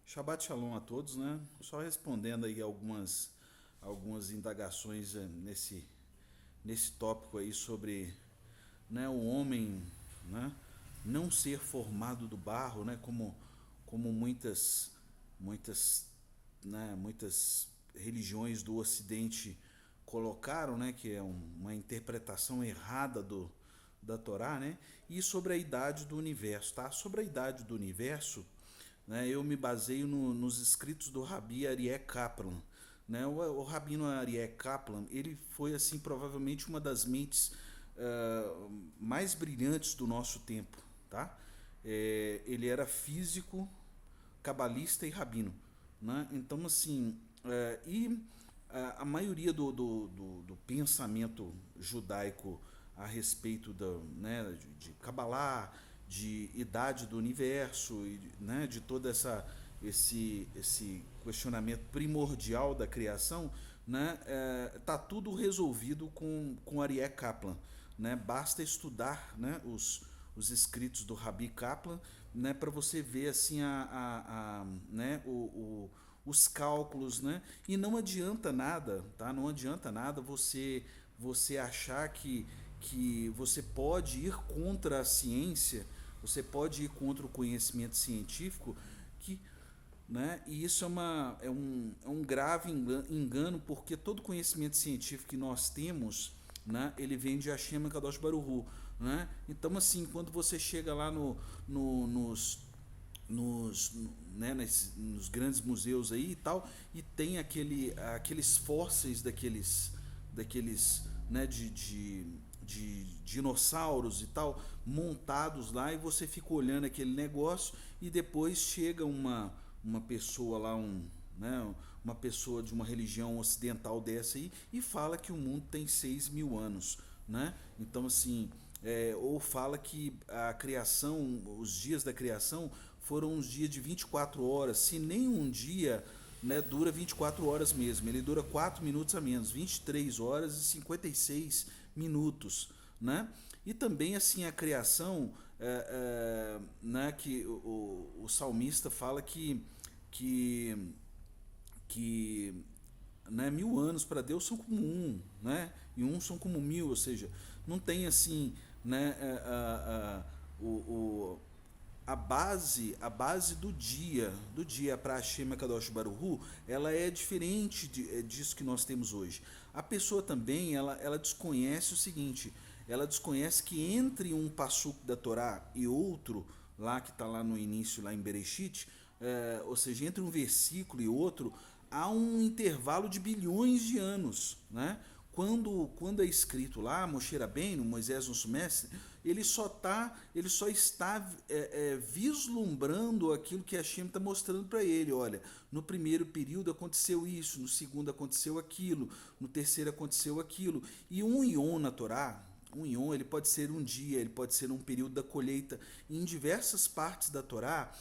Shabbat Shalom a todos, né? Só respondendo aí algumas indagações nesse tópico aí sobre, né, o homem, né, não ser formado do barro, né, como muitas, muitas religiões do Ocidente colocaram, né, que é uma interpretação errada da Torá, né? E sobre a idade do universo, tá? Sobre a idade do universo, né, eu me baseio nos escritos do Rabi Aryeh Kaplan. Né? O Rabino Aryeh Kaplan, ele foi assim provavelmente uma das mentes mais brilhantes do nosso tempo. Tá? Ele era físico, cabalista e rabino. Né? Então, assim, a maioria do pensamento judaico a respeito de Kabbalah, de idade do universo, né, de todo esse questionamento primordial da criação, né, tá tudo resolvido com Aryeh Kaplan. Né? Basta estudar, né, os escritos do Rabbi Kaplan, né, para você ver assim né, os cálculos, né? E não adianta nada, tá? Não adianta nada você achar que você pode ir contra a ciência, você pode ir contra o conhecimento científico, que, né? E isso é um grave engano, porque todo conhecimento científico que nós temos, né, ele vem de Hashem Kadosh Baruch Hu, né? Então, assim, quando você chega lá no, nos, nos, né, nos grandes museus aí e tal, e tem aqueles fósseis daqueles né, de dinossauros e tal, montados lá, e você fica olhando aquele negócio, e depois chega uma pessoa lá, né, uma pessoa de uma religião ocidental dessa aí, e fala que o mundo tem 6.000 anos. Né? Então, assim, ou fala que a criação, os dias da criação foram uns dias de 24 horas, se nem um dia, né, dura 24 horas mesmo, ele dura 4 minutos a menos, 23 horas e 56 minutos. Né? E também assim a criação, né, que o salmista fala que, que né, 1.000 anos para Deus são como um, né? E um são como 1.000, ou seja, não tem assim, né, a base do dia para Hashem Kadosh Baruch Hu, ela é diferente disso que nós temos hoje. A pessoa também, ela desconhece o seguinte, ela desconhece que entre um passuco da Torá e outro, lá que está lá no início, lá em Bereshit, ou seja, entre um versículo e outro, há um intervalo de bilhões de anos. Né? Quando é escrito lá, Moshe Rabbeinu, Moisés, nosso mestre, ele só está vislumbrando aquilo que Hashem está mostrando para ele. Olha, no primeiro período aconteceu isso, no segundo aconteceu aquilo, no terceiro aconteceu aquilo. E um ion na Torá, um ion, ele pode ser um dia, ele pode ser um período da colheita. Em diversas partes da Torá,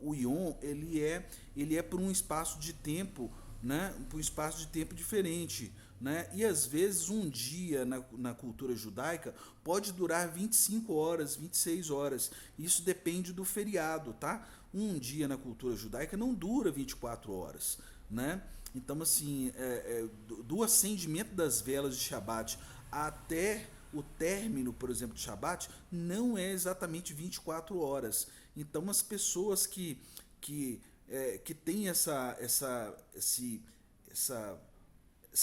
o ion ele é por um espaço de tempo, né, por um espaço de tempo diferente. Né? E às vezes um dia na cultura judaica pode durar 25 horas, 26 horas. Isso depende do feriado, tá? Um dia na cultura judaica não dura 24 horas. Né? Então, assim, do acendimento das velas de Shabat até o término, por exemplo, de Shabat, não é exatamente 24 horas. Então, as pessoas que têm essa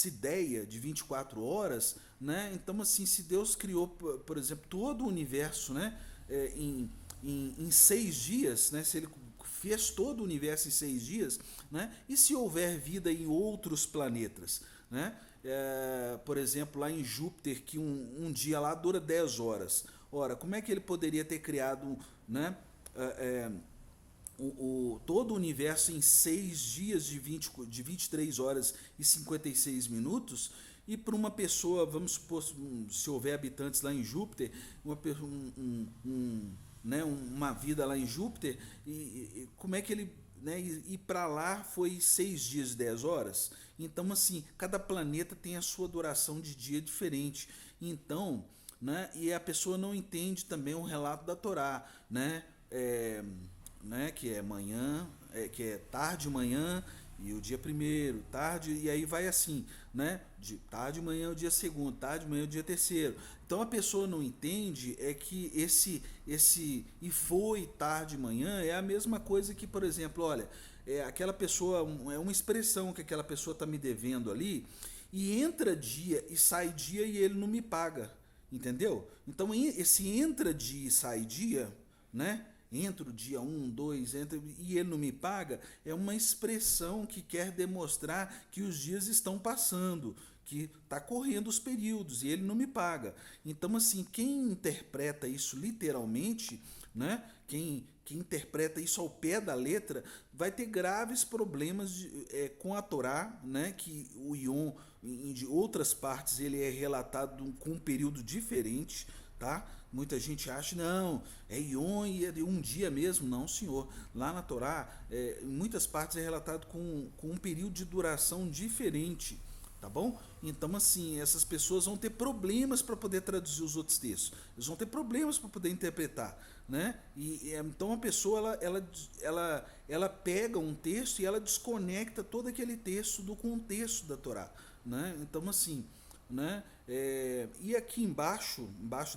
ideia de 24 horas, né? Então, assim, se Deus criou, por exemplo, todo o universo, né, em 6 dias, né, se ele fez todo o universo em 6 dias, né, e se houver vida em outros planetas, né, por exemplo, lá em Júpiter, que um dia lá dura 10 horas. Ora, como é que ele poderia ter criado, né, todo o universo em 6 dias de 23 horas e 56 minutos, e para uma pessoa, vamos supor, se houver habitantes lá em Júpiter, né, uma vida lá em Júpiter, e como é que ele, né, e para lá foi 6 dias e 10 horas? Então, assim, cada planeta tem a sua duração de dia diferente. Então, né, e a pessoa não entende também o relato da Torá, né? né, que é manhã, que é tarde, manhã e o dia primeiro, tarde, e aí vai assim, né? De tarde, manhã o dia segundo, tarde, manhã o dia terceiro. Então a pessoa não entende é que esse e foi tarde, manhã é a mesma coisa que, por exemplo, olha, aquela pessoa é uma expressão que aquela pessoa está me devendo ali e entra dia e sai dia e ele não me paga, entendeu? Então esse entra dia e sai dia, né? Entra o dia um, dois, entra e ele não me paga, é uma expressão que quer demonstrar que os dias estão passando, que está correndo os períodos e ele não me paga. Então, assim, quem interpreta isso literalmente, né? Quem interpreta isso ao pé da letra vai ter graves problemas com a Torá, né? Que o Yom, de outras partes, ele é relatado com um período diferente, tá? Muita gente acha, não, é Yom e é de um dia mesmo. Não, senhor. Lá na Torá, em muitas partes é relatado com um período de duração diferente, tá bom? Então, assim, essas pessoas vão ter problemas para poder traduzir os outros textos. Eles vão ter problemas para poder interpretar, né? Então a pessoa ela pega um texto e ela desconecta todo aquele texto do contexto da Torá, né? Então, assim, né? E aqui embaixo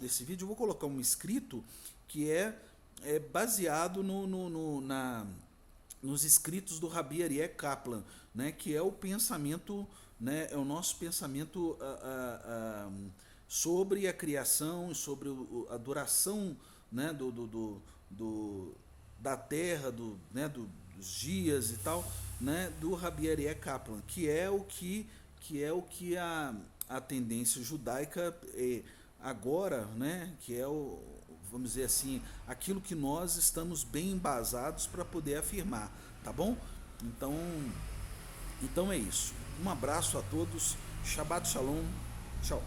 desse vídeo, eu vou colocar um escrito que é baseado nos escritos do Rabi Arié Kaplan, né? Que é o pensamento, né? É o nosso pensamento sobre a criação, sobre a duração, né? Da Terra, dos dias e tal, né? Do Rabi Arié Kaplan, que é o que a tendência judaica agora, né, que é vamos dizer assim, aquilo que nós estamos bem embasados para poder afirmar, tá bom? Então é isso. Um abraço a todos, Shabbat Shalom, tchau.